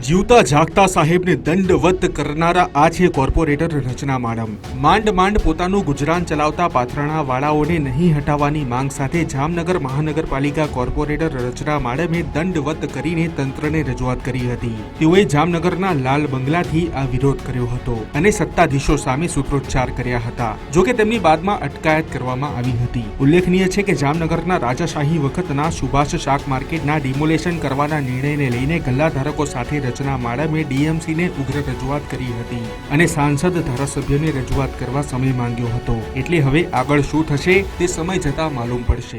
જીવતા જાગતા સાહેબને દંડવત કરનારા આ છે કોર્પોરેટર રચના માડમ. માંડ માંડ પોતાનું ગુજરાન ચલાવતા પાથરણા વાળાઓને નહીં હટાવવાની માંગ સાથે જામનગર મહાનગરપાલિકા કોર્પોરેટર રચના માડમે દંડવત કરીને તંત્રને રજૂઆત કરી હતી. તેઓએ જામનગરના લાલ બંગલાથી આ વિરોધ કર્યો હતો અને સત્તાધીશો સામે સૂત્રોચ્ચાર કર્યા હતા. જોકે તેમની બાદમાં અટકાયત કરવામાં આવી હતી. ઉલ્લેખનીય છે કે જામનગરના રાજાશાહી વખતના સુભાષ શાક માર્કેટના ડિમોલેશન કરવાના નિર્ણયને લઈને ગલ્લાધારકો સાથે રચના માડમે ડીએમસીને ઉગ્ર રજૂઆત કરી હતી અને સાંસદ ધારાસભ્યોને રજૂઆત કરવા સમય માંગ્યો હતો. એટલે હવે આગળ શું થશે તે સમય જતા માલુમ પડશે.